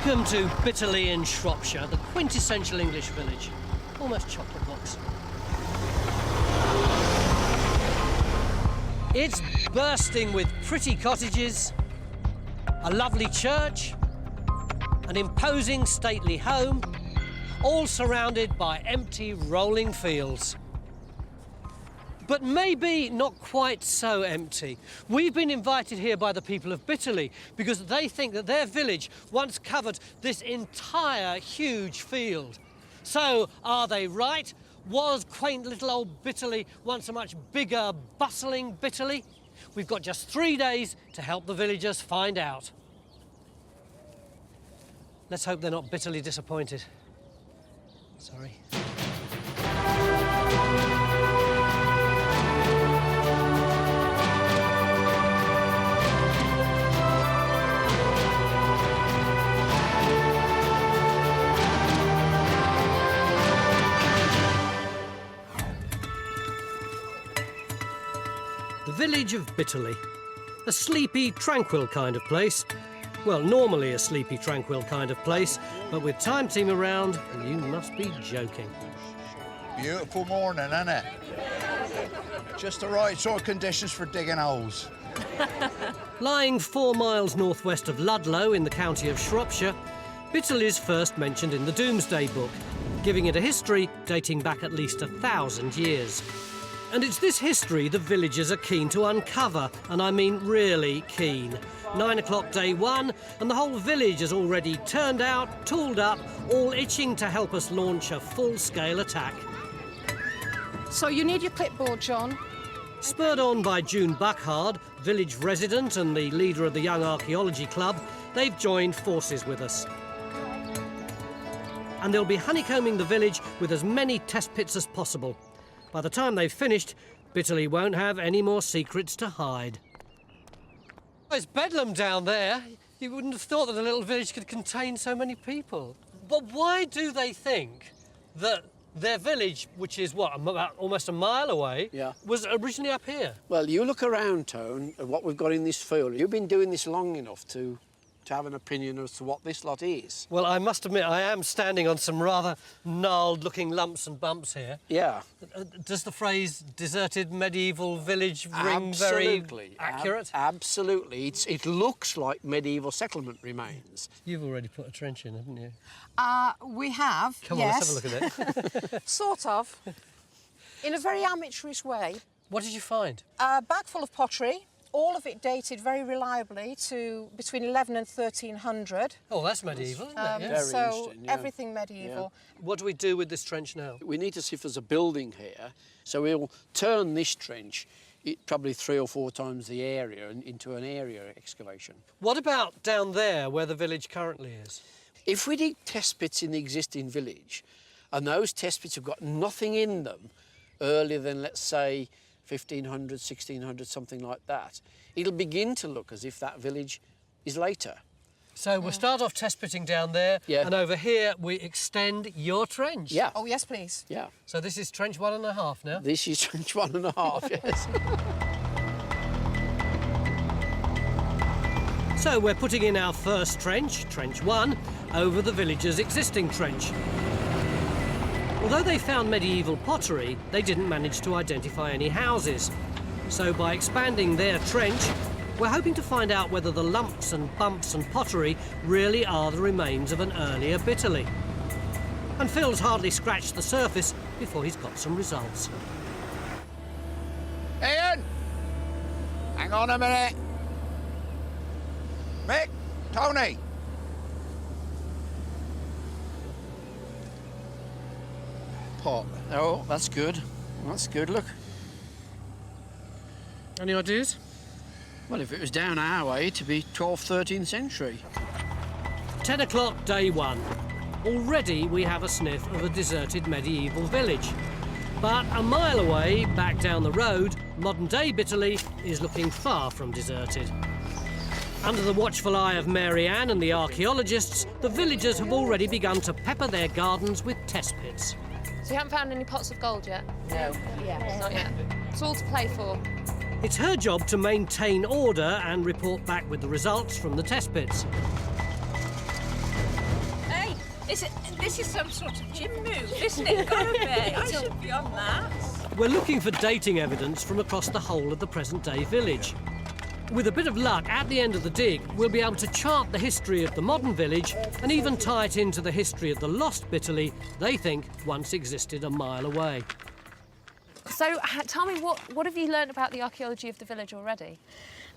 Welcome to Bitterley in Shropshire, the quintessential English village. Almost chocolate box. It's bursting with pretty cottages, a lovely church, an imposing stately home, all surrounded by empty rolling fields. But maybe not quite so empty. We've been invited here by the people of Bitterley because they think that their village once covered this entire huge field. So, are they right? Was quaint little old Bitterley once a much bigger, bustling Bitterley? We've got just 3 days to help the villagers find out. Let's hope they're not bitterly disappointed. Sorry. The village of Bitterley. A sleepy, tranquil kind of place. Well, normally a sleepy, tranquil kind of place, but with Time Team around, you must be joking. Beautiful morning, isn't it? Just the right sort of conditions for digging holes. Lying 4 miles northwest of Ludlow in the county of Shropshire, Bitterley's first mentioned in the Domesday Book, giving it a history dating back at least 1,000 years. And it's this history the villagers are keen to uncover, and I mean really keen. 9 o'clock day one, and the whole village is already turned out, tooled up, all itching to help us launch a full-scale attack. So you need your clipboard, John. Spurred on by June Buckhard, village resident and the leader of the Young Archaeology Club, they've joined forces with us. And they'll be honeycombing the village with as many test pits as possible. By the time they've finished, Bitterley won't have any more secrets to hide. It's bedlam down there. You wouldn't have thought that a little village could contain so many people. But why do they think that their village, which is, what, about almost a mile away, was originally up here? Well, you look around town at what we've got in this field. You've been doing this long enough to have an opinion as to what this lot is. Well, I must admit, I am standing on some rather gnarled-looking lumps and bumps here. Yeah. Does the phrase deserted medieval village ring very accurate? Absolutely. It looks like medieval settlement remains. You've already put a trench in, haven't you? We have, Come yes. on, let's have a look at it. Sort of. In a very amateurish way. What did you find? A bag full of pottery. All of it dated very reliably to between 11 and 1300. Oh, that's medieval, isn't it? Very so interesting, yeah. everything medieval. Yeah. What do we do with this trench now? We need to see if there's a building here. So we'll turn this trench probably 3 or 4 times the area into an area excavation. What about down there where the village currently is? If we dig test pits in the existing village and those test pits have got nothing in them earlier than, let's say, 1500, 1600, something like that, it'll begin to look as if that village is later. So we'll start off test pitting down there, and over here we extend your trench. Yeah. Oh, yes, please. Yeah. So this is trench 1.5 now? This is trench 1.5, yes. So we're putting in our first trench, trench 1, over the villagers' existing trench. Although they found medieval pottery, they didn't manage to identify any houses. So by expanding their trench, we're hoping to find out whether the lumps and bumps and pottery really are the remains of an earlier Bitterley. And Phil's hardly scratched the surface before he's got some results. Ian! Hang on a minute. Mick, Tony. Pot. Oh, that's good. That's good, look. Any ideas? Well, if it was down our way, to be 12th, 13th century. 10 o'clock, day 1. Already we have a sniff of a deserted medieval village. But a mile away, back down the road, modern-day Bitterley is looking far from deserted. Under the watchful eye of Mary Ann and the archaeologists, the villagers have already begun to pepper their gardens with test pits. So you haven't found any pots of gold yet? No. Not yet. It's all to play for. It's her job to maintain order and report back with the results from the test pits. This is some sort of gym move, isn't it? Gotta be. I should be on that. We're looking for dating evidence from across the whole of the present-day village. With a bit of luck, at the end of the dig, we'll be able to chart the history of the modern village and even tie it into the history of the lost Bitterley they think once existed a mile away. So, tell me, what have you learnt about the archaeology of the village already?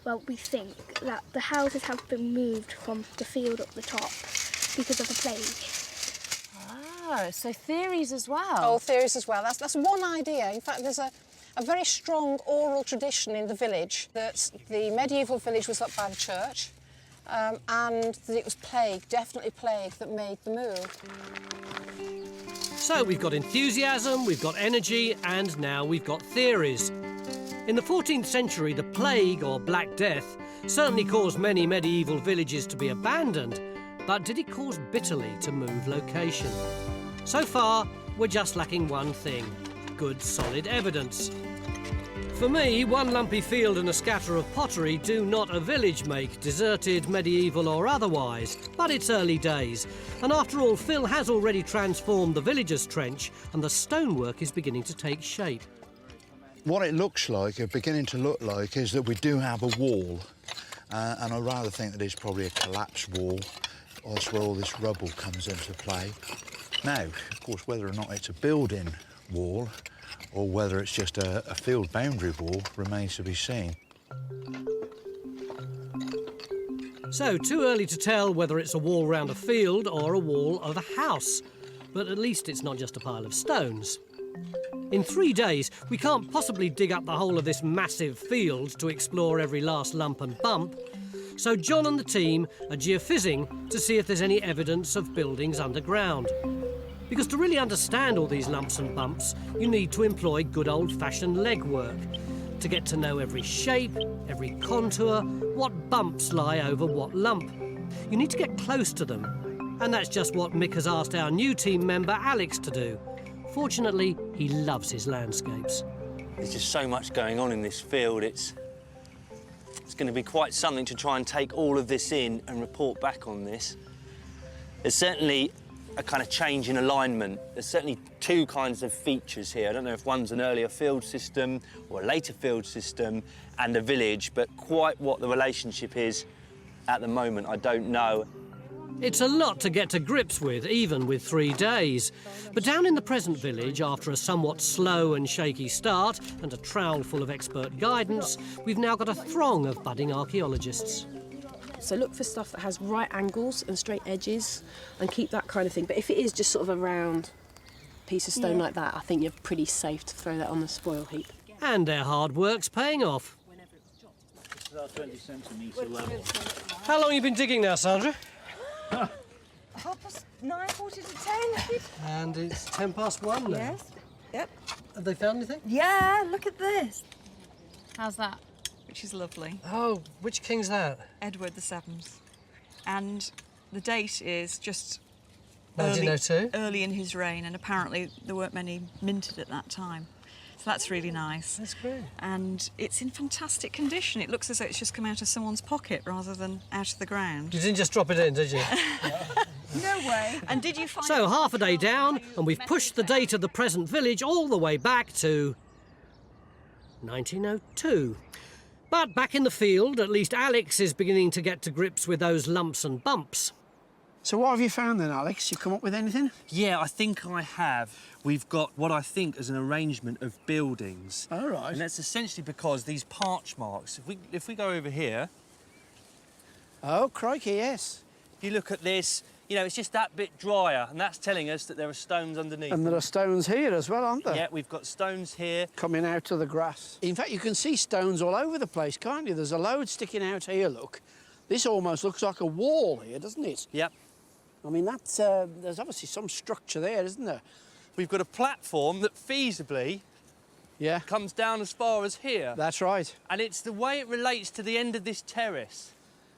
Well, we think that the houses have been moved from the field up the top because of a plague. Ah, so theories as well. Oh, theories as well. That's one idea. In fact, there's a very strong oral tradition in the village that the medieval village was up by the church and that it was plague, definitely plague, that made the move. So we've got enthusiasm, we've got energy, and now we've got theories. In the 14th century, the plague, or Black Death, certainly caused many medieval villages to be abandoned, but did it cause Bitterley to move location? So far, we're just lacking one thing: good, solid evidence. For me, one lumpy field and a scatter of pottery do not a village make, deserted, medieval or otherwise. But it's early days, and after all, Phil has already transformed the villagers' trench and the stonework is beginning to take shape. What it looks like, or beginning to look like, is that we do have a wall. And I rather think that it's probably a collapsed wall. That's where all this rubble comes into play. Now, of course, whether or not it's a building wall or whether it's just a field boundary wall remains to be seen. So, too early to tell whether it's a wall round a field or a wall of a house. But at least it's not just a pile of stones. In 3 days, we can't possibly dig up the whole of this massive field to explore every last lump and bump. So John and the team are geophysing to see if there's any evidence of buildings underground. Because to really understand all these lumps and bumps, you need to employ good old-fashioned legwork to get to know every shape, every contour, what bumps lie over what lump. You need to get close to them, and that's just what Mick has asked our new team member Alex to do. Fortunately, he loves his landscapes. There's just so much going on in this field. It's going to be quite something to try and take all of this in and report back on this. There's certainly a kind of change in alignment. There's certainly two kinds of features here. I don't know if one's an earlier field system or a later field system and a village, but quite what the relationship is at the moment, I don't know. It's a lot to get to grips with, even with 3 days. But down in the present village, after a somewhat slow and shaky start and a trowel full of expert guidance, we've now got a throng of budding archaeologists. So look for stuff that has right angles and straight edges and keep that kind of thing. But if it is just sort of a round piece of stone like that, I think you're pretty safe to throw that on the spoil heap. And their hard work's paying off. This is our 20 centimetre level. How long have you been digging now, Sandra? 9:30, quarter to 10. And it's 1:10 now. Yes. Yep. Have they found anything? Yeah, look at this. How's that? Which is lovely. Oh, which king's that? Edward VII. And the date is just 1902? early in his reign, and apparently there weren't many minted at that time. So that's really nice. That's great. And it's in fantastic condition. It looks as though it's just come out of someone's pocket rather than out of the ground. You didn't just drop it in, did you? No way. And did you find... So, half a day down, and we've pushed the date of the present village all the way back to 1902. But back in the field, at least Alex is beginning to get to grips with those lumps and bumps. So what have you found then, Alex? You come up with anything? Yeah, I think I have. We've got what I think is an arrangement of buildings. All right. And that's essentially because these parch marks, if we go over here... Oh, crikey, yes. You look at this, you know, it's just that bit drier, and that's telling us that there are stones underneath. And there are stones here as well, aren't there? Yeah, we've got stones here. Coming out of the grass. In fact, you can see stones all over the place, can't you? There's a load sticking out here, look. This almost looks like a wall here, doesn't it? Yep. I mean, that's, there's obviously some structure there, isn't there? We've got a platform that feasibly comes down as far as here. That's right. And it's the way it relates to the end of this terrace.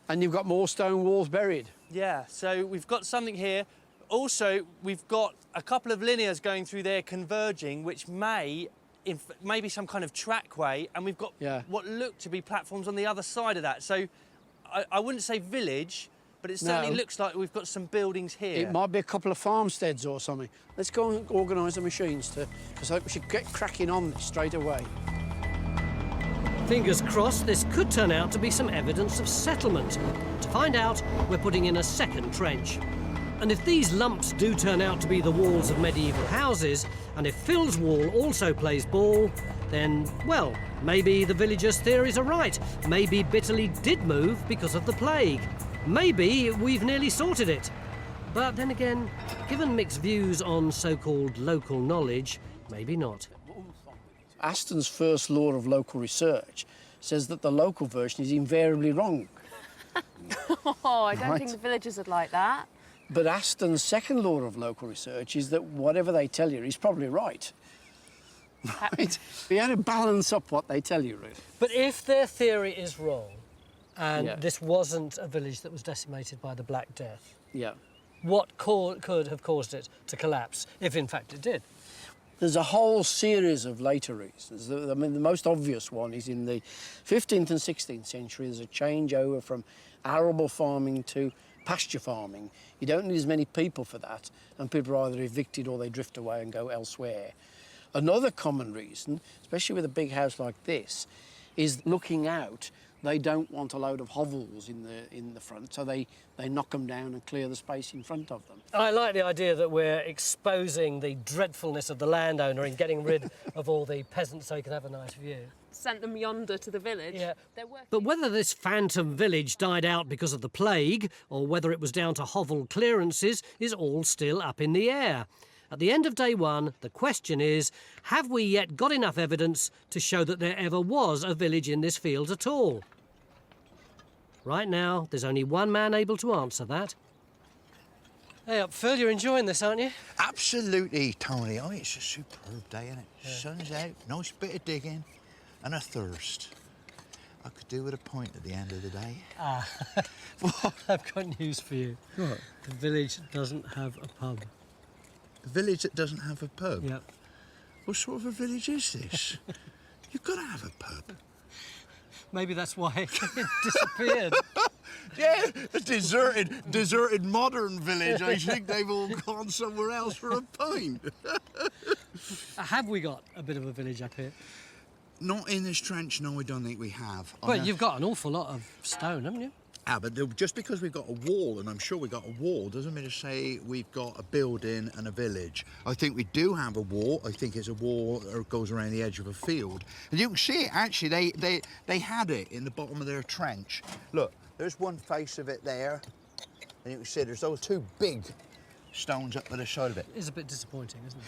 And you've got more stone walls buried. Yeah, so we've got something here. Also, we've got a couple of linears going through there converging, which may be some kind of trackway, and we've got what look to be platforms on the other side of that. So I wouldn't say village, but it certainly No. looks like we've got some buildings here. It might be a couple of farmsteads or something. Let's go and organise the machines because I think we should get cracking on this straight away. Fingers crossed this could turn out to be some evidence of settlement. To find out, we're putting in a second trench. And if these lumps do turn out to be the walls of medieval houses, and if Phil's wall also plays ball, then, well, maybe the villagers' theories are right. Maybe Bitterley did move because of the plague. Maybe we've nearly sorted it. But then again, given mixed views on so-called local knowledge, maybe not. Aston's first law of local research says that the local version is invariably wrong. Oh, I don't think the villagers would like that. But Aston's second law of local research is that whatever they tell you is probably right. Right? You have to balance up what they tell you, really. But if their theory is wrong, and Yeah. this wasn't a village that was decimated by the Black Death, Yeah. what could have caused it to collapse, if in fact it did? There's a whole series of later reasons. I mean, the most obvious one is in the 15th and 16th century, there's a changeover from arable farming to pasture farming. You don't need as many people for that, and people are either evicted or they drift away and go elsewhere. Another common reason, especially with a big house like this, is looking out. They don't want a load of hovels in the front, so they knock them down and clear the space in front of them. I like the idea that we're exposing the dreadfulness of the landowner and getting rid of all the peasants so he can have a nice view. Sent them yonder to the village. Yeah. They're working. But whether this phantom village died out because of the plague or whether it was down to hovel clearances is all still up in the air. At the end of day one, the question is, have we yet got enough evidence to show that there ever was a village in this field at all? Right now, there's only one man able to answer that. Hey up, Phil, you're enjoying this, aren't you? Absolutely, Tony. Oh, it's a superb day, isn't it? Yeah. Sun's out, nice bit of digging, and a thirst. I could do with a pint at the end of the day. Ah, I've got news for you. What? The village doesn't have a pub. A village that doesn't have a pub? Yep. What sort of a village is this? You've got to have a pub. Maybe that's why it disappeared. Yeah, a deserted modern village. I think they've all gone somewhere else for a pint. Have we got a bit of a village up here? Not in this trench, no, I don't think we have. Well, you've got an awful lot of stone, haven't you? Ah, but just because we've got a wall, and I'm sure we've got a wall, doesn't mean to say we've got a building and a village. I think we do have a wall. I think it's a wall that goes around the edge of a field. And you can see it, actually, they had it in the bottom of their trench. Look, there's one face of it there, and you can see there's those two big stones up by the side of it. It is a bit disappointing, isn't it?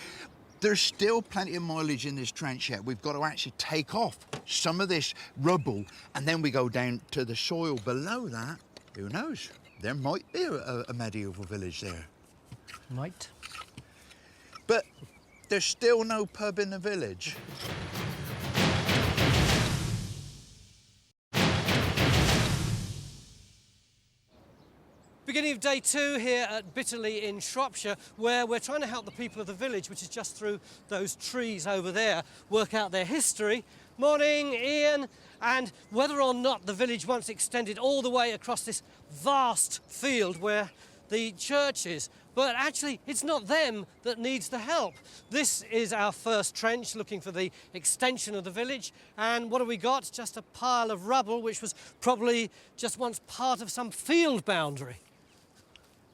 There's still plenty of mileage in this trench yet. We've got to actually take off some of this rubble and then we go down to the soil below that. Who knows? There might be a medieval village there. Might. But there's still no pub in the village. Beginning of day two here at Bitterley in Shropshire, where we're trying to help the people of the village, which is just through those trees over there, work out their history. Morning, Ian. And whether or not the village once extended all the way across this vast field where the church is. But actually, it's not them that needs the help. This is our first trench looking for the extension of the village. And what have we got? Just a pile of rubble, which was probably just once part of some field boundary.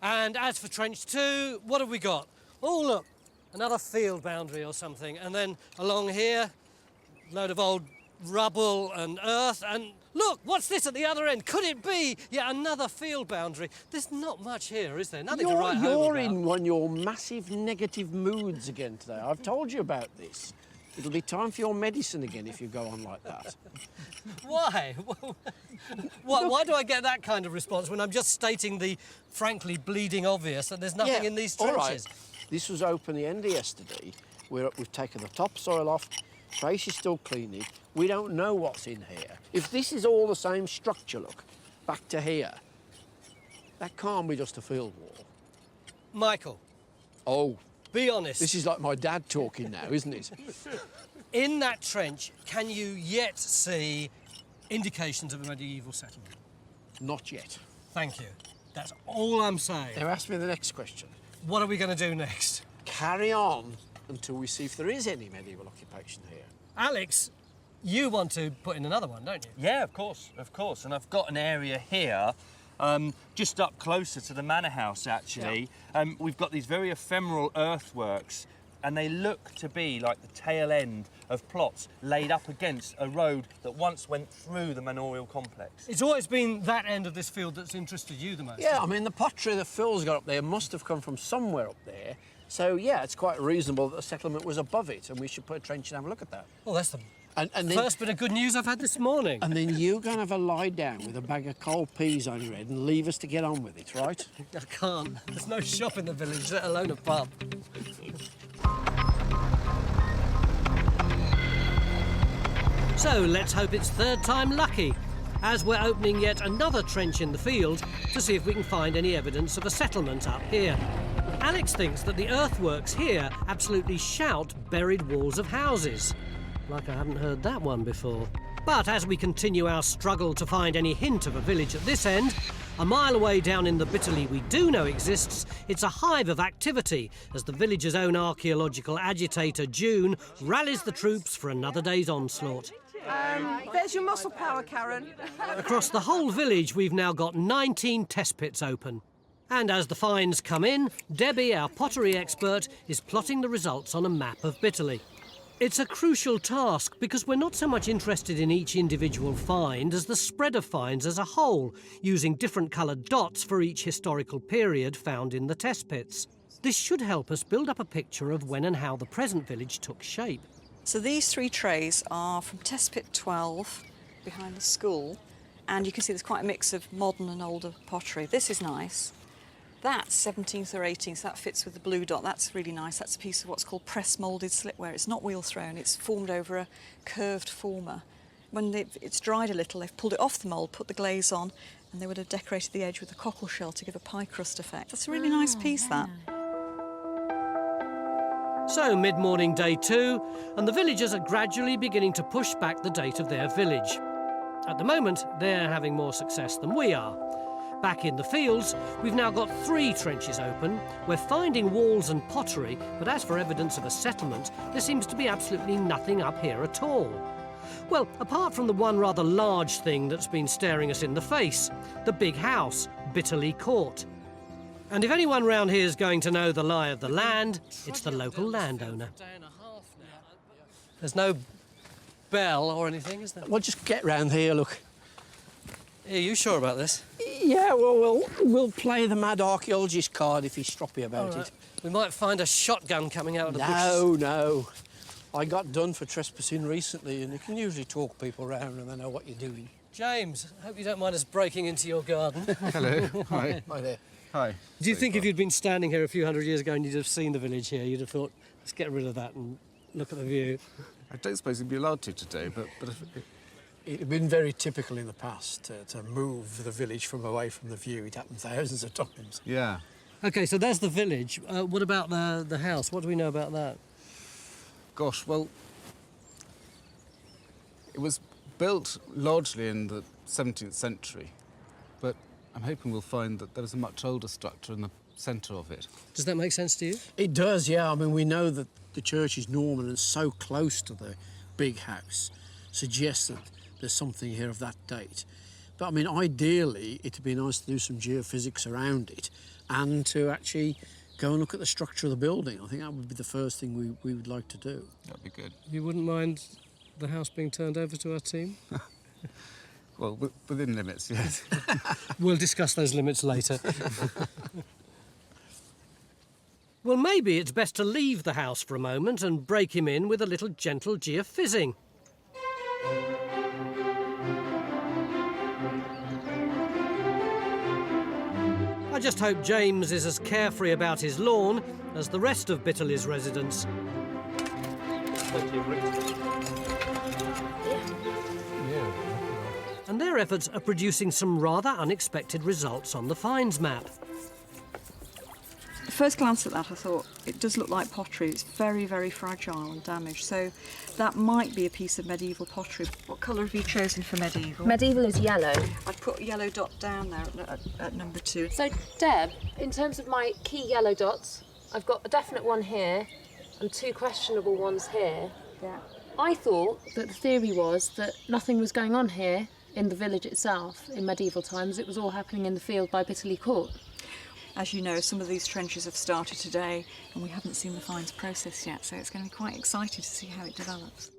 And as for trench two, what have we got? Oh, look, another field boundary or something. And then along here, load of old rubble and earth. And look, what's this at the other end? Could it be yet another field boundary? There's not much here, is there? Nothing to write home You're about. in one of your massive negative moods again today. I've told you about this. It'll be time for your medicine again if you go on like that. Why? Why do I get that kind of response when I'm just stating the frankly bleeding obvious that there's nothing in these trenches? All right. This was open the end of yesterday. We've taken the topsoil off. Trace is still cleaning. We don't know what's in here. If this is all the same structure, look, back to here, that can't be just a field wall. Michael. Oh. Be honest. This is like my dad talking now, isn't it? In that trench, can you yet see indications of a medieval settlement? Not yet. Thank you. That's all I'm saying. Now ask me the next question. What are we going to do next? Carry on until we see if there is any medieval occupation here. Alex, you want to put in another one, don't you? Yeah, of course. And I've got an area here, just up closer to the manor house, actually. Yeah. We've got these very ephemeral earthworks, and they look to be like the tail end of plots laid up against a road that once went through the manorial complex. It's always been that end of this field that's interested you the most. Yeah, I mean, the pottery that Phil's got up there must have come from somewhere up there. So, yeah, it's quite reasonable that the settlement was above it, and we should put a trench and have a look at that. Well, that's the and then, first bit of good news I've had this morning. And then you go and have a lie down with a bag of cold peas on your head and leave us to get on with it, right? I can't. There's no shop in the village, let alone a pub. So let's hope it's third time lucky, as we're opening yet another trench in the field to see if we can find any evidence of a settlement up here. Alex thinks that the earthworks here absolutely shout buried walls of houses. Like I haven't heard that one before. But as we continue our struggle to find any hint of a village at this end, a mile away down in the Bitterley we do know exists, it's a hive of activity as the village's own archaeological agitator, June, rallies the troops for another day's onslaught. There's your muscle power, Karen. Across the whole village, we've now got 19 test pits open. And as the finds come in, Debbie, our pottery expert, is plotting the results on a map of Bitterley. It's a crucial task because we're not so much interested in each individual find as the spread of finds as a whole, using different coloured dots for each historical period found in the test pits. This should help us build up a picture of when and how the present village took shape. So these three trays are from test pit 12 behind the school, and you can see there's quite a mix of modern and older pottery. This is nice. That's 17th or 18th, that fits with the blue dot. That's really nice. That's a piece of what's called press moulded slipware. It's not wheel thrown, it's formed over a curved former. When it's dried a little, they've pulled it off the mould, put the glaze on, and they would have decorated the edge with a cockle shell to give a pie crust effect. That's a really nice piece, that. So, mid-morning day 2, and the villagers are gradually beginning to push back the date of their village. At the moment, they're having more success than we are. Back in the fields, we've now got 3 trenches open. We're finding walls and pottery, but as for evidence of a settlement, there seems to be absolutely nothing up here at all. Well, apart from the one rather large thing that's been staring us in the face, the big house, Bitterley Court. And if anyone round here is going to know the lie of the land, it's the local landowner. There's no bell or anything, is there? Well, just get round here, look. Are you sure about this? Yeah, well, we'll play the mad archaeologist card if he's stroppy about it. We might find a shotgun coming out of the No, bushes. no. I got done for trespassing recently, and you can usually talk people round and they know what you're doing. James, I hope you don't mind us breaking into your garden. Hello. Hi. Hi there. Hi. Do you think if you'd been standing here a few hundred years ago and you'd have seen the village here, you'd have thought, let's get rid of that and look at the view? I don't suppose you'd be allowed to today, but if It's been very typical in the past to move the village from away from the view. It happened thousands of times. yeah. OK, so there's the village. What about the house? What do we know about that? Gosh, well, it was built largely in the 17th century, but I'm hoping we'll find that there was a much older structure in the centre of it. Does that make sense to you? It does, yeah. I mean, we know that the church is Norman and so close to the big house suggests that there's something here of that date. But, I mean, ideally, it'd be nice to do some geophysics around it and to actually go and look at the structure of the building. I think that would be the first thing we would like to do. That'd be good. You wouldn't mind the house being turned over to our team? Well, within limits, yes. We'll discuss those limits later. Well, maybe it's best to leave the house for a moment and break him in with a little gentle geophysics. I just hope James is as carefree about his lawn as the rest of Bitterley's residents. And their efforts are producing some rather unexpected results on the finds map. first glance at that, I thought it does look like pottery. It's very, very fragile and damaged. So that might be a piece of medieval pottery. What colour have you chosen for medieval? Medieval is yellow. I've put a yellow dot down there at number 2. So, Deb, in terms of my key yellow dots, I've got a definite one here and 2 questionable ones here. Yeah. I thought that the theory was that nothing was going on here in the village itself in medieval times. It was all happening in the field by Bitterley Court. As you know, some of these trenches have started today and we haven't seen the finds processed yet, so it's going to be quite exciting to see how it develops.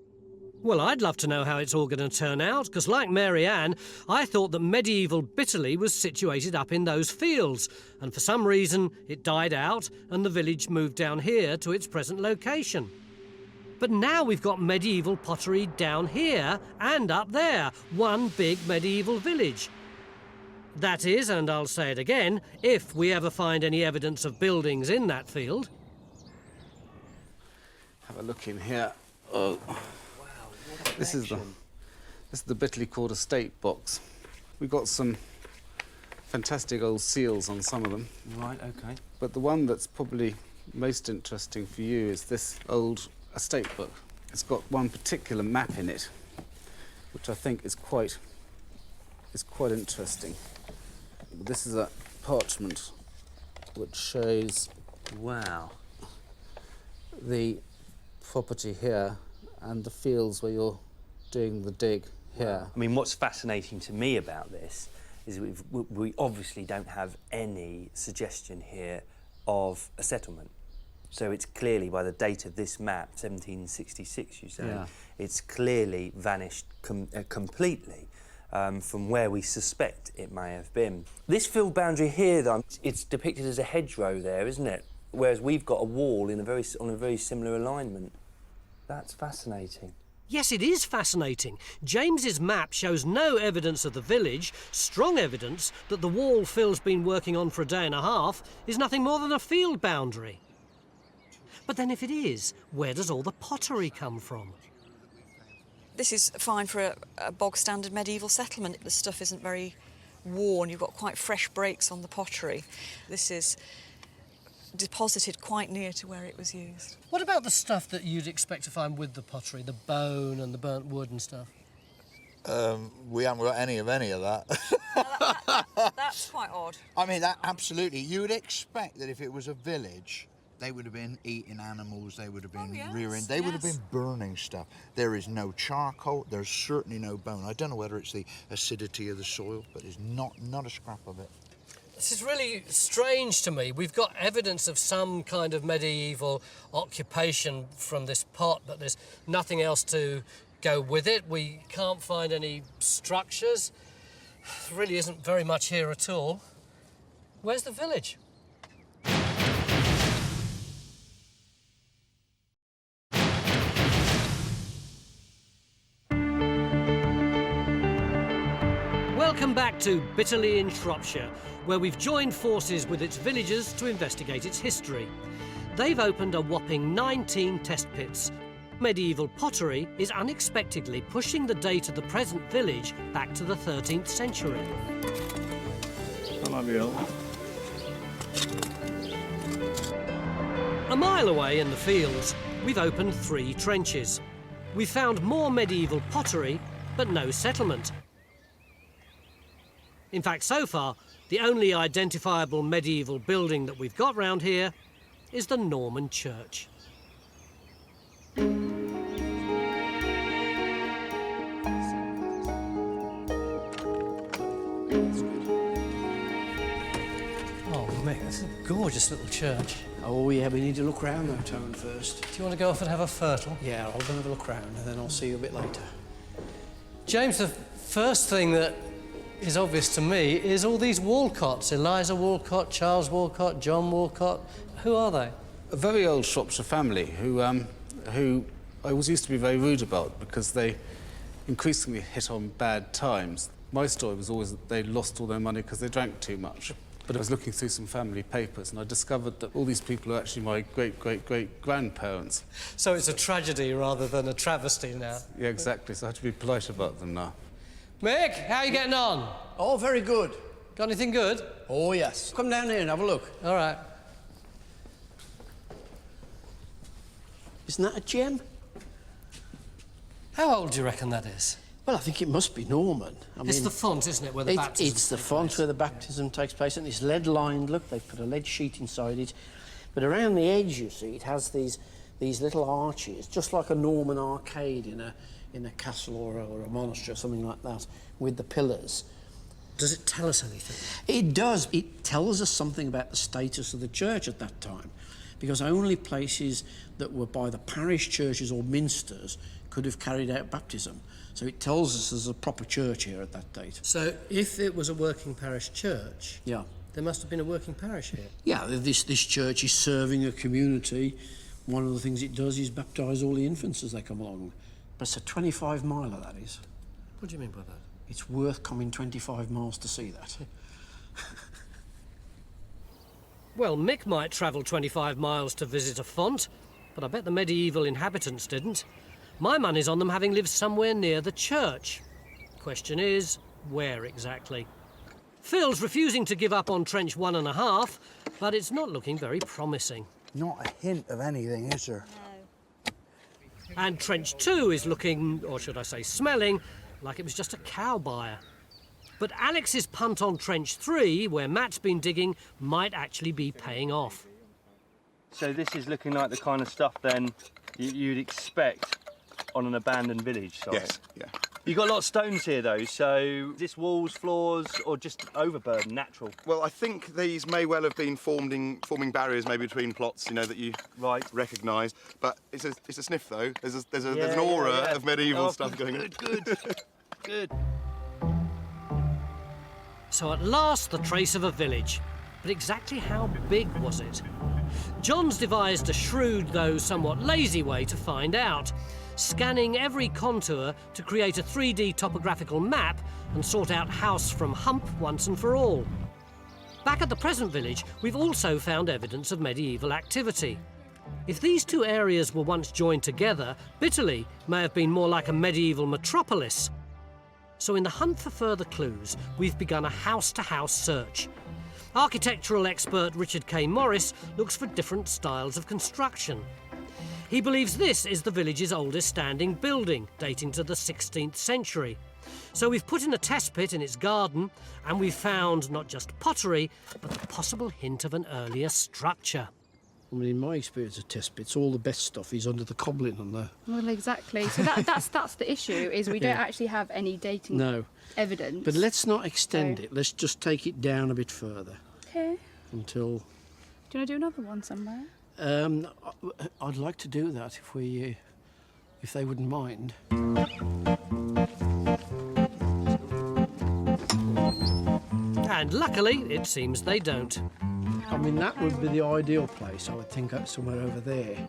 Well, I'd love to know how it's all going to turn out, because like Mary Ann, I thought that medieval Bitterley was situated up in those fields, and for some reason it died out and the village moved down here to its present location. But now we've got medieval pottery down here and up there, one big medieval village. That is, and I'll say it again, if we ever find any evidence of buildings in that field. Have a look in here. Oh. This is the Bitterley Court estate box. We've got some fantastic old seals on some of them. Right, OK. But the one that's probably most interesting for you is this old estate book. It's got one particular map in it, which I think is quite interesting. This is a parchment which shows, wow, the property here and the fields where you're doing the dig here. I mean, what's fascinating to me about this is we obviously don't have any suggestion here of a settlement. So it's clearly, by the date of this map, 1766, you say, yeah, it's clearly vanished completely from where we suspect it may have been. This field boundary here, though, it's depicted as a hedgerow there, isn't it? Whereas we've got a wall on a very similar alignment. That's fascinating. Yes, it is fascinating. James's map shows no evidence of the village, strong evidence that the wall Phil's been working on for a day and a half is nothing more than a field boundary. But then if it is, where does all the pottery come from? This is fine for a bog-standard medieval settlement. The stuff isn't very worn. You've got quite fresh breaks on the pottery. This is deposited quite near to where it was used. What about the stuff that you'd expect to find with the pottery, the bone and the burnt wood and stuff? We haven't got any of that. That's quite odd. I mean, that absolutely. You would expect that if it was a village, they would have been eating animals, they would have been rearing, they would have been burning stuff. There is no charcoal, there's certainly no bone. I don't know whether it's the acidity of the soil, but there's not a scrap of it. This is really strange to me. We've got evidence of some kind of medieval occupation from this pot, but there's nothing else to go with it. We can't find any structures. There really isn't very much here at all. Where's the village? Welcome back to Bitterley in Shropshire, where we've joined forces with its villagers to investigate its history. They've opened a whopping 19 test pits. Medieval pottery is unexpectedly pushing the date of the present village back to the 13th century. I'll have you. A mile away in the fields, we've opened 3 trenches. We've found more medieval pottery, but no settlement. In fact, so far, the only identifiable medieval building that we've got round here is the Norman church. Oh, Mick, this is a gorgeous little church. Oh, yeah, we need to look round though, Tone, first. Do you want to go off and have a fertile? Yeah, I'll go and have a look round and then I'll see you a bit later. James, the first thing that is obvious to me is all these Walcotts. Eliza Walcott, Charles Walcott, John Walcott. Who are they? A very old Shropshire family who I always used to be very rude about because they increasingly hit on bad times. My story was always that they lost all their money because they drank too much. But I was looking through some family papers and I discovered that all these people are actually my great-great-great-grandparents. So it's a tragedy rather than a travesty now? Yeah, exactly, so I have to be polite about them now. Mick, how are you getting on? Oh, very good. Got anything good? Oh, yes. Come down here and have a look. All right. Isn't that a gem? How old do you reckon that is? Well, I think it must be Norman. It's the font, isn't it, where the baptism It's the font where the baptism takes place, and it's lead-lined. Look, they've put a lead sheet inside it. But around the edge, you see, it has these little arches, just like a Norman arcade in a castle or a monastery or something like that, with the pillars. Does it tell us anything? It does. It tells us something about the status of the church at that time, because only places that were by the parish churches or minsters could have carried out baptism. So it tells us there's a proper church here at that date. So if it was a working parish church, yeah, there must have been a working parish here. Yeah, this church is serving a community. One of the things it does is baptise all the infants as they come along. But it's a 25-miler, that is. What do you mean by that? It's worth coming 25 miles to see that. Well, Mick might travel 25 miles to visit a font, but I bet the medieval inhabitants didn't. My money's on them having lived somewhere near the church. Question is, where exactly? Phil's refusing to give up on trench 1.5, but it's not looking very promising. Not a hint of anything, is there? No. And trench 2 is looking, or should I say smelling, like it was just a cow byre. But Alex's punt on trench 3, where Matt's been digging, might actually be paying off. So this is looking like the kind of stuff then you'd expect on an abandoned village site. Yes, yeah. You've got a lot of stones here though, so is this walls, floors, or just overburden, natural? Well, I think these may well have been forming barriers maybe between plots, you know, that you recognise. But it's a sniff though. There's an aura of medieval stuff going on. Good. Good. So at last the trace of a village. But exactly how big was it? John's devised a shrewd, though somewhat lazy way to find out, scanning every contour to create a 3D topographical map and sort out house from hump once and for all. Back at the present village, we've also found evidence of medieval activity. If these two areas were once joined together, Bitterley may have been more like a medieval metropolis. So in the hunt for further clues, we've begun a house-to-house search. Architectural expert Richard K. Morris looks for different styles of construction. He believes this is the village's oldest standing building, dating to the 16th century. So we've put in a test pit in its garden, and we've found not just pottery, but a possible hint of an earlier structure. I mean, in my experience of test pits, all the best stuff is under the cobbling on there. Well, exactly. So that's the issue, is we don't actually have any dating evidence. But let's not extend it. Let's just take it down a bit further. Okay. Until... Do you want to do another one somewhere? I'd like to do that if they wouldn't mind. And luckily, it seems they don't. I mean, that would be the ideal place, I would think, somewhere over there.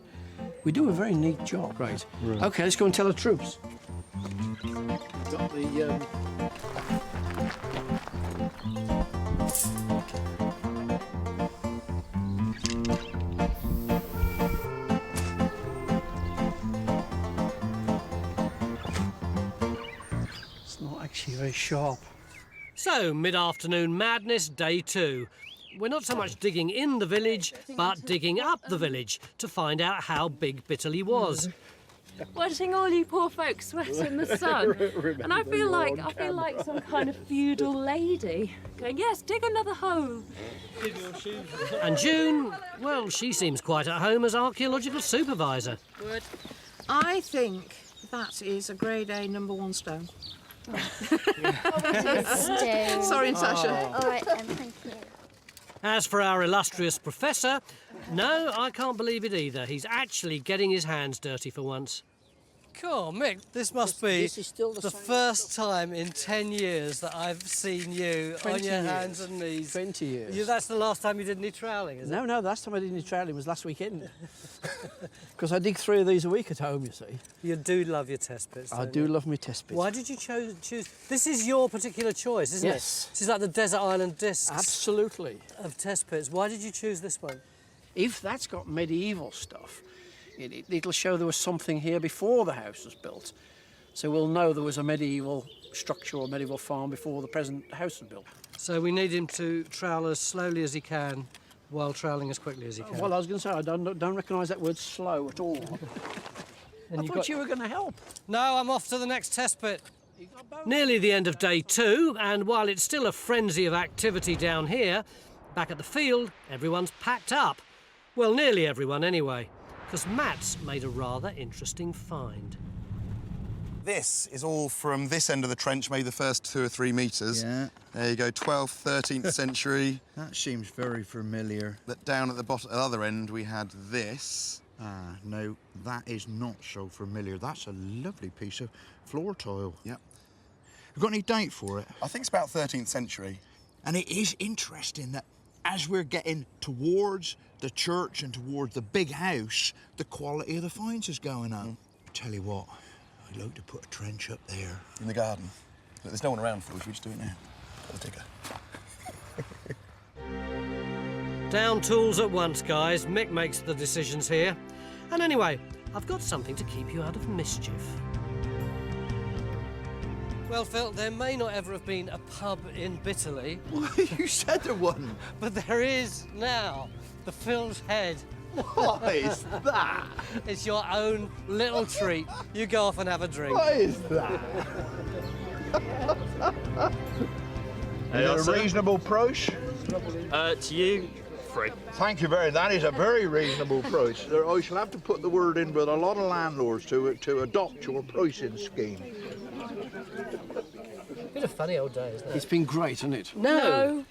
We do a very neat job. Right. OK, let's go and tell the troops. Got the... It's not actually very sharp. So, mid-afternoon madness, day 2. We're not so much digging in the village, but digging up the village to find out how big Bitterley was. Watching all you poor folks sweat in the sun, and I feel like some kind of feudal lady going, yes, dig another hole. And June, well, she seems quite at home as archaeological supervisor. Good. I think that is a grade A #1 stone. Sorry, Natasha. All right, thank you. As for our illustrious professor, no, I can't believe it either. He's actually getting his hands dirty for once. Cool, Mick, this must be the first time in 10 years that I've seen you on your hands and knees. 20 years. That's the last time you did any troweling, is it? No, the last time I did any troweling was last weekend. Because I dig 3 of these a week at home, you see. You do love your test pits, I do love my test pits. Why did you choose... This is your particular choice, isn't it? Yes. This is like the desert island discs. Absolutely. Of test pits. Why did you choose this one? If that's got medieval stuff, it'll show there was something here before the house was built. So we'll know there was a medieval structure or medieval farm before the present house was built. So we need him to trowel as slowly as he can while trailing as quickly as you can. Well, I was going to say, I don't recognise that word slow at all. I thought you were going to help. No, I'm off to the next test pit. Nearly the end of day 2, and while it's still a frenzy of activity down here, back at the field, everyone's packed up. Well, nearly everyone anyway, because Matt's made a rather interesting find. This is all from this end of the trench, maybe the first 2 or 3 metres. Yeah. There you go, 12th, 13th century. That seems very familiar. But down at the bottom, at the other end, we had this. Ah, no, that is not so familiar. That's a lovely piece of floor tile. Yep. You got any date for it? I think it's about 13th century. And it is interesting that as we're getting towards the church and towards the big house, the quality of the finds is going up. Tell you what, I'd like to put a trench up there. In the garden. Look, there's no one around for us, we just do it now. Got the digger. Down tools at once, guys. Mick makes the decisions here. And anyway, I've got something to keep you out of mischief. Well, Phil, there may not ever have been a pub in Bitterley. Well, you said there wasn't. But there is now. The Phil's Head. What is that? It's your own little treat. You go off and have a drink. What is that? Is it a reasonable price? To you, free. Thank you very much. That is a very reasonable price. I shall have to put the word in with a lot of landlords to adopt your pricing scheme. It's been a funny old day, isn't it? It's been great, hasn't it? No.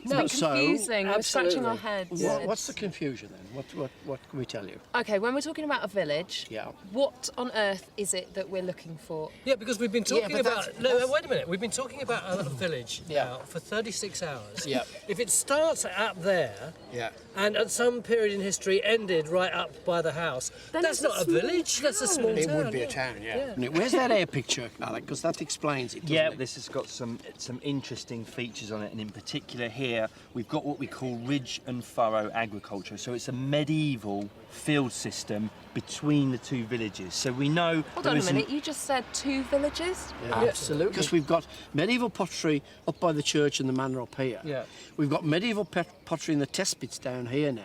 It's a bit So, confusing. We're scratching our absolutely. heads. What's the confusion then? What can we tell you? Okay, when we're talking about a village, Yeah. what on earth is it that we're looking for? Yeah, because we've been talking but about... that's- No, wait a minute. We've been talking about a village Yeah. now for 36 hours. Yeah. If it starts up there Yeah. and at some period in history ended right up by the house, Then that's it's a not a small village, that's a small It town. would be a town, yeah. Wouldn't it? Where's that air picture, Alec? Because that explains it, doesn't Yeah, it? this has got some interesting features on it, and in particular here we've got what we call ridge and furrow agriculture. So it's a medieval field system between the two villages. So we know. Hold there on a isn't- minute, you just said 2 villages? Absolutely. Because we've got medieval pottery up by the church and the manor up here. Yeah. We've got medieval pottery in the test pits down here now.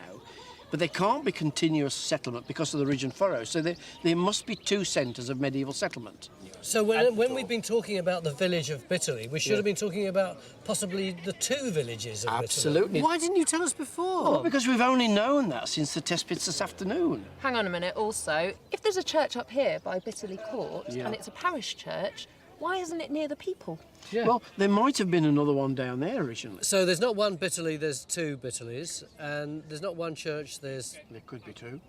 But they can't be continuous settlement because of the ridge and furrow. So there must be 2 centres of medieval settlement. So when we've been talking about the village of Bitterley, we should have been talking about possibly the 2 villages of Bitterley. Absolutely. Why didn't you tell us before? Well, because we've only known that since the test pits this afternoon. Hang on a minute, also, if there's a church up here by Bitterley Court, Yeah. and it's a parish church, why isn't it near the people? Yeah. Well, there might have been another one down there originally. So there's not one Bitterley, there's 2 Bitterleys, and there's not one church, there's... There could be 2.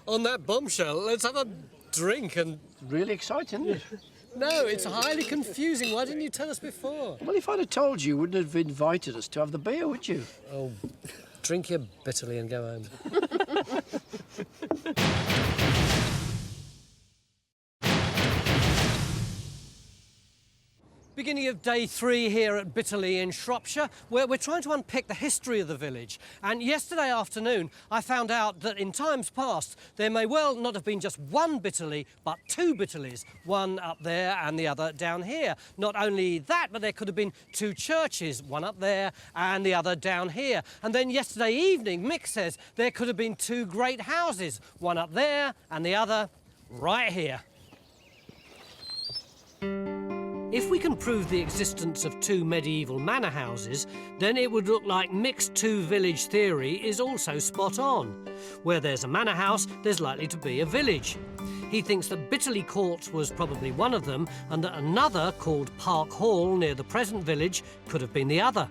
On that bombshell, let's have a drink and... Really exciting, isn't it? No, it's highly confusing. Why didn't you tell us before? Well, if I'd have told you, you wouldn't have invited us to have the beer, would you? Oh, drink your Bitterley and go home. Beginning of day 3 here at Bitterley in Shropshire, where we're trying to unpick the history of the village. And yesterday afternoon, I found out that in times past, there may well not have been just one Bitterley, but 2 Bitterleys, one up there and the other down here. Not only that, but there could have been 2 churches, one up there and the other down here. And then yesterday evening, Mick says there could have been 2 great houses, one up there and the other right here. If we can prove the existence of 2 medieval manor houses, then it would look like Mick's 2-village theory is also spot on. Where there's a manor house, there's likely to be a village. He thinks that Bitterley Court was probably one of them, and that another, called Park Hall near the present village, could have been the other.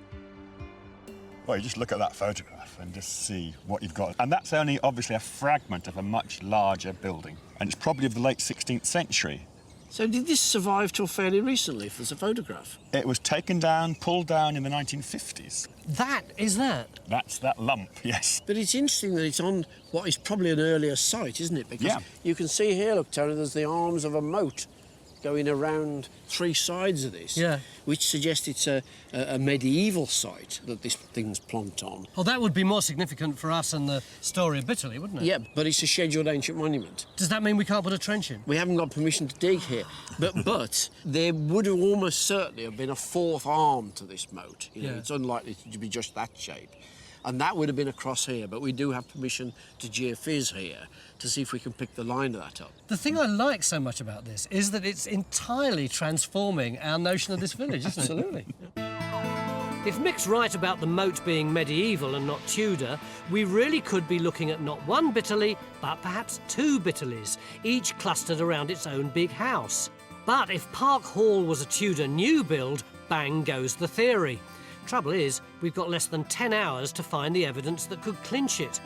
Well, you just look at that photograph and just see what you've got. And that's only obviously a fragment of a much larger building. And it's probably of the late 16th century. So did this survive till fairly recently, if there's a photograph? It was taken down, pulled down in the 1950s. That is that? That's that lump, yes. But it's interesting that it's on what is probably an earlier site, isn't it? Because you can see here, look, Tony, there's the arms of a moat going around 3 sides of this, which suggests it's a medieval site that this thing's plonked on. Well, that would be more significant for us than the story of Bitterley, wouldn't it? Yeah, but it's a scheduled ancient monument. Does that mean we can't put a trench in? We haven't got permission to dig here, but there would have almost certainly have been a 4th arm to this moat. You know, it's unlikely to be just that shape. And that would have been across here, but we do have permission to geophys here to see if we can pick the line of that up. The thing I like so much about this is that it's entirely transforming our notion of this village, isn't it? Absolutely. If Mick's right about the moat being medieval and not Tudor, we really could be looking at not one Bitterley, but perhaps two Bitterleys, each clustered around its own big house. But if Park Hall was a Tudor new build, bang goes the theory. Trouble is, we've got less than 10 hours to find the evidence that could clinch it.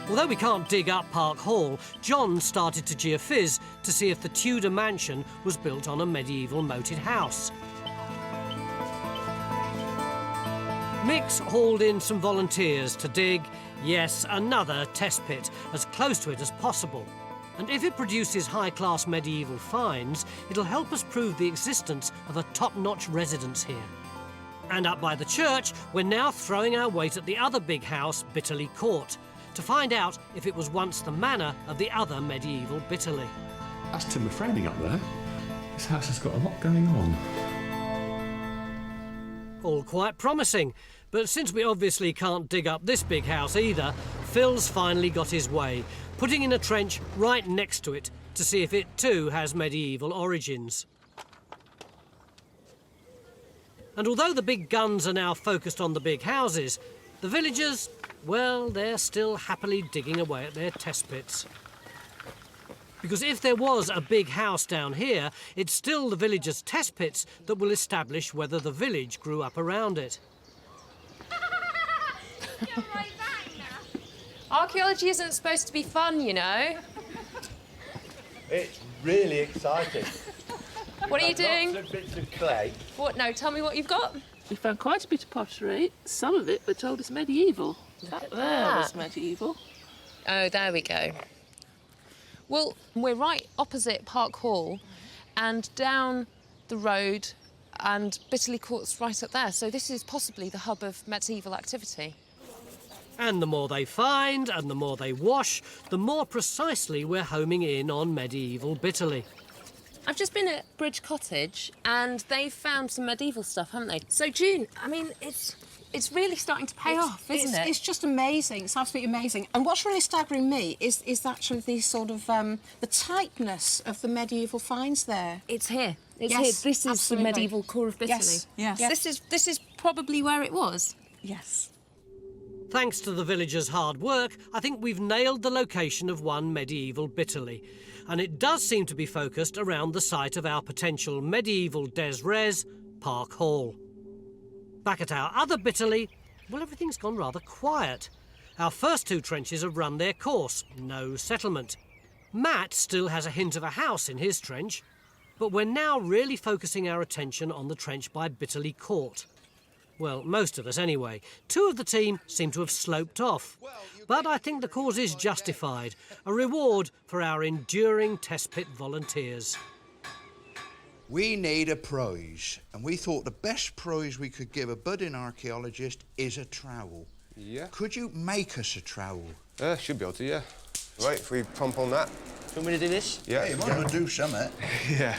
Although we can't dig up Park Hall, John started to geophys to see if the Tudor mansion was built on a medieval moated house. Mick's hauled in some volunteers to dig, yes, another test pit, as close to it as possible. And if it produces high-class medieval finds, it'll help us prove the existence of a top-notch residence here. And up by the church, we're now throwing our weight at the other big house, Bitterley Court, to find out if it was once the manor of the other medieval Bitterley. That's timber framing up there. This house has got a lot going on. All quite promising, but since we obviously can't dig up this big house either, Phil's finally got his way, putting in a trench right next to it to see if it too has medieval origins. And although the big guns are now focused on the big houses, the villagers, well, they're still happily digging away at their test pits. Because if there was a big house down here, it's still the villagers' test pits that will establish whether the village grew up around it. Archaeology isn't supposed to be fun, you know. It's really exciting. What are you doing? Lots of bits of clay. What? No, tell me what you've got. We found quite a bit of pottery. Some of it were told us medieval. That there was medieval. Oh, there we go. Well, we're right opposite Park Hall and down the road, and Bitterley Court's right up there, so this is possibly the hub of medieval activity. And the more they find and the more they wash, the more precisely we're homing in on medieval Bitterley. I've just been at Bridge Cottage and they've found some medieval stuff, haven't they? So, June, I mean, it's really starting to pay off, isn't it? It's just amazing. It's absolutely amazing. And what's really staggering me is actually the sort of the tightness of the medieval finds there. It's here. It's yes, here. This is absolutely. the medieval core of Bitterley. Yes. Yes. This is probably where it was. Yes. Thanks to the villagers' hard work, I think we've nailed the location of one medieval Bitterley. And it does seem to be focused around the site of our potential medieval des res, Park Hall. Back at our other Bitterley, well, everything's gone rather quiet. Our first two trenches have run their course, no settlement. Matt still has a hint of a house in his trench, but we're now really focusing our attention on the trench by Bitterley Court. Well, most of us anyway. Two of the team seem to have sloped off. But I think the cause is justified, a reward for our enduring test pit volunteers. We need a prize, and we thought the best prize we could give a budding archaeologist is a trowel. Yeah. Could you make us a trowel? Should be able to, yeah. Right, if we pump on that. Do you want me to do this? Yeah. Hey, you might as well do something. Yeah.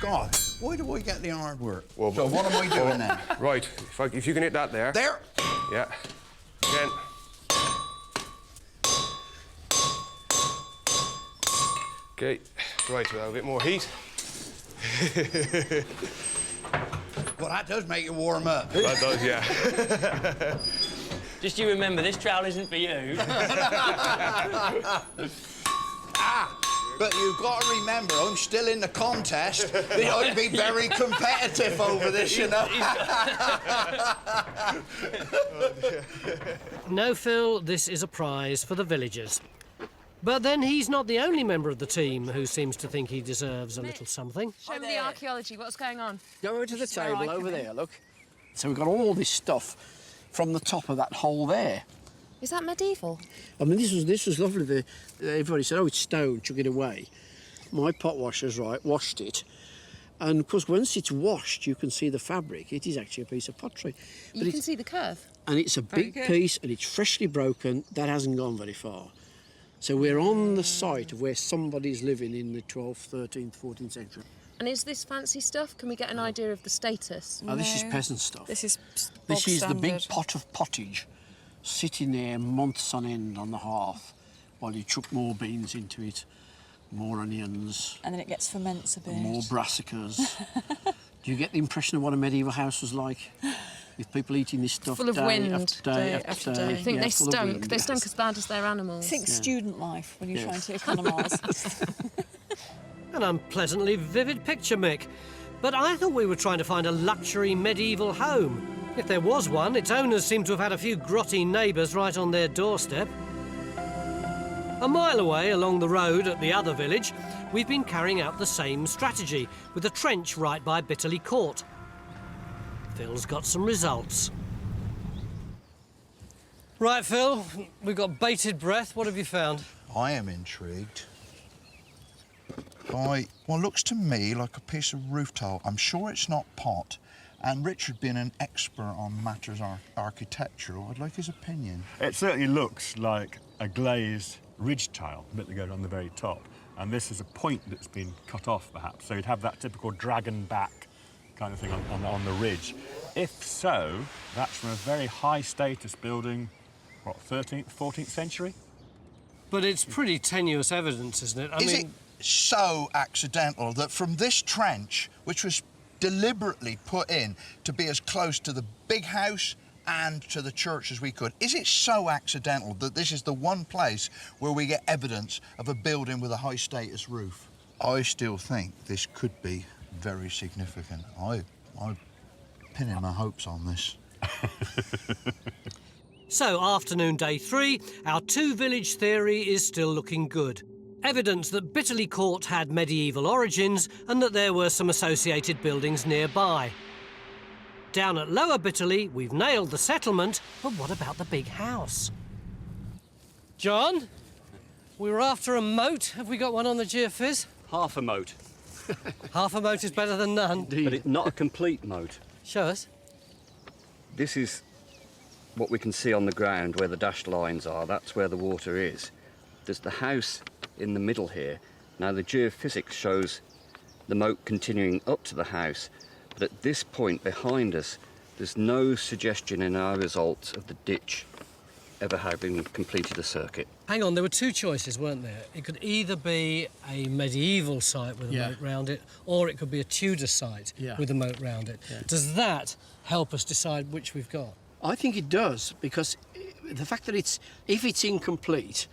God, why do I get the hard work? Well, so what am I doing then? Right, if you can hit that there. There? Yeah. Again. Okay, right, we'll have a bit more heat. Well, that does make you warm up. That does, yeah. Just you remember, this trowel isn't for you. But you've got to remember, I'm still in the contest. I'd be very competitive over this, you know. No, Phil, this is a prize for the villagers. But then he's not the only member of the team who seems to think he deserves a little something. Show me the archaeology. What's going on? Go over to the table over there, look. So we've got all this stuff from the top of that hole there. Is that medieval? I mean, this was lovely. Everybody said, oh, it's stone, chuck it away. My pot washers, right, washed it. And, of course, once it's washed, you can see the fabric. It is actually a piece of pottery. You can see the curve. And it's a big piece, and it's freshly broken. That hasn't gone very far. So we're on the site of where somebody's living in the 12th, 13th, 14th century. And is this fancy stuff? Can we get an idea of the status? Oh, this is peasant stuff. This is This is the big standard. pot of pottage sitting there months on end on the hearth while you chuck more beans into it, more onions, And then it gets ferments a bit. more brassicas. Do you get the impression of what a medieval house was like? With people eating this stuff Full of day wind, after day after day. I think Yeah, they full of stunk. wind, They yes. stunk as bad as their animals. Think student life when you're Yes. trying to economise. An unpleasantly vivid picture, Mick. But I thought we were trying to find a luxury medieval home. If there was one, its owners seem to have had a few grotty neighbours right on their doorstep. A mile away along the road at the other village, we've been carrying out the same strategy, with a trench right by Bitterley Court. Phil's got some results. Right, Phil, we've got bated breath. What have you found? I am intrigued by what looks to me like a piece of roof tile. I'm sure it's not pot. And Richard, being an expert on matters architectural, I'd like his opinion. It certainly looks like a glazed ridge tile, the bit that goes on the very top. And this is a point that's been cut off, perhaps. So you'd have that typical dragon back kind of thing on the ridge. If so, that's from a very high status building, what, 13th, 14th century? But it's pretty tenuous evidence, isn't it? Is it so accidental that from this trench, which was deliberately put in to be as close to the big house and to the church as we could, is it so accidental that this is the one place where we get evidence of a building with a high status roof? I still think this could be very significant. I'm pinning my hopes on this. So, afternoon day 3, our two-village theory is still looking good. Evidence that Bitterley Court had medieval origins and that there were some associated buildings nearby. Down at Lower Bitterley, we've nailed the settlement, but what about the big house? John, we were after a moat. Have we got one on the Geophys? Half a moat. Half a moat is better than none. But it's not a complete moat. Show us. This is what we can see on the ground where the dashed lines are. That's where the water is. There's the house in the middle here. Now the geophysics shows the moat continuing up to the house, but at this point behind us, there's no suggestion in our results of the ditch ever having completed a circuit. Hang on, there were two choices, weren't there? It could either be a medieval site with a moat round it, or it could be a Tudor site with a moat round it. Does that help us decide which we've got? I think it does, because the fact that if it's incomplete,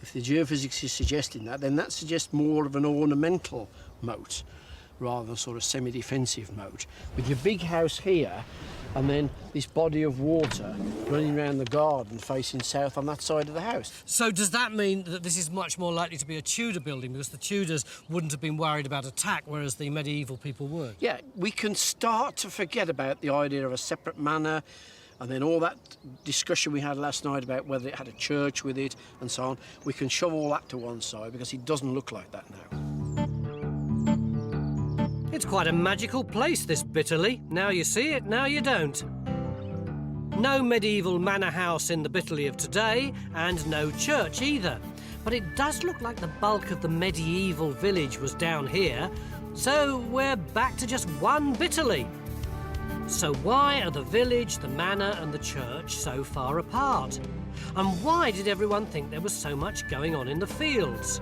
if the geophysics is suggesting that, then that suggests more of an ornamental moat rather than sort of semi-defensive moat. With your big house here, and then this body of water running around the garden facing south on that side of the house. So does that mean that this is much more likely to be a Tudor building, because the Tudors wouldn't have been worried about attack, whereas the medieval people would? Yeah, we can start to forget about the idea of a separate manor, and then all that discussion we had last night about whether it had a church with it and so on. We can shove all that to one side because it doesn't look like that now. It's quite a magical place, this Bitterley. Now you see it, now you don't. No medieval manor house in the Bitterley of today, and no church either. But it does look like the bulk of the medieval village was down here, so we're back to just one Bitterley. So why are the village, the manor and the church so far apart? And why did everyone think there was so much going on in the fields?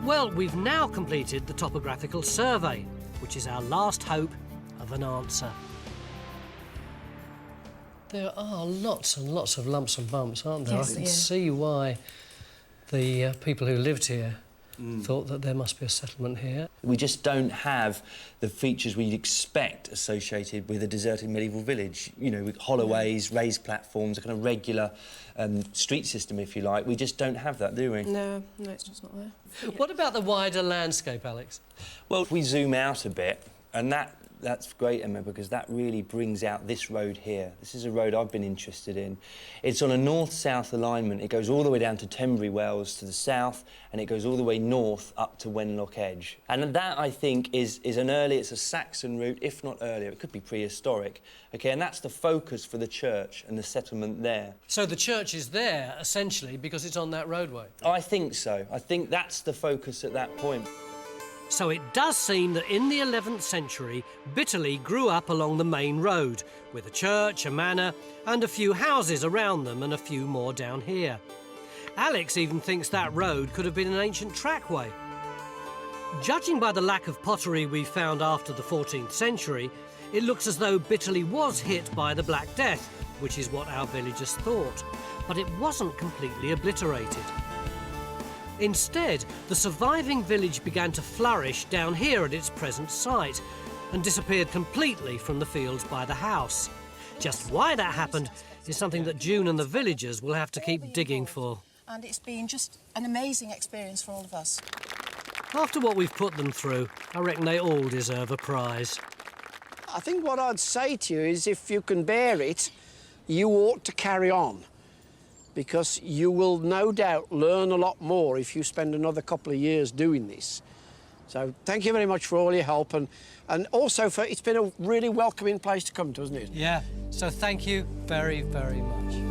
Well, we've now completed the topographical survey, which is our last hope of an answer. There are lots and lots of lumps and bumps, aren't there? Yes, I can see why the people who lived here thought that there must be a settlement here. We just don't have the features we'd expect associated with a deserted medieval village. You know, with holloways, raised platforms, a kind of regular street system, if you like. We just don't have that, do we? No, it's just not there. What about the wider landscape, Alex? Well, if we zoom out a bit, and that's great, Emma, because that really brings out this road here. This is a road I've been interested in. It's on a north-south alignment. It goes all the way down to Tenbury Wells to the south, and it goes all the way north up to Wenlock Edge. And that, I think, is it's a Saxon route, if not earlier. It could be prehistoric. OK, and that's the focus for the church and the settlement there. So the church is there, essentially, because it's on that roadway? I think so. I think that's the focus at that point. So it does seem that in the 11th century, Bitterley grew up along the main road, with a church, a manor, and a few houses around them and a few more down here. Alex even thinks that road could have been an ancient trackway. Judging by the lack of pottery we found after the 14th century, it looks as though Bitterley was hit by the Black Death, which is what our villagers thought, but it wasn't completely obliterated. Instead, the surviving village began to flourish down here at its present site and disappeared completely from the fields by the house. Just why that happened is something that June and the villagers will have to keep digging for. And it's been just an amazing experience for all of us. After what we've put them through, I reckon they all deserve a prize. I think what I'd say to you is if you can bear it, you ought to carry on, because you will no doubt learn a lot more if you spend another couple of years doing this. So thank you very much for all your help, and also for it's been a really welcoming place to come to, hasn't it? Yeah, so thank you very, very much.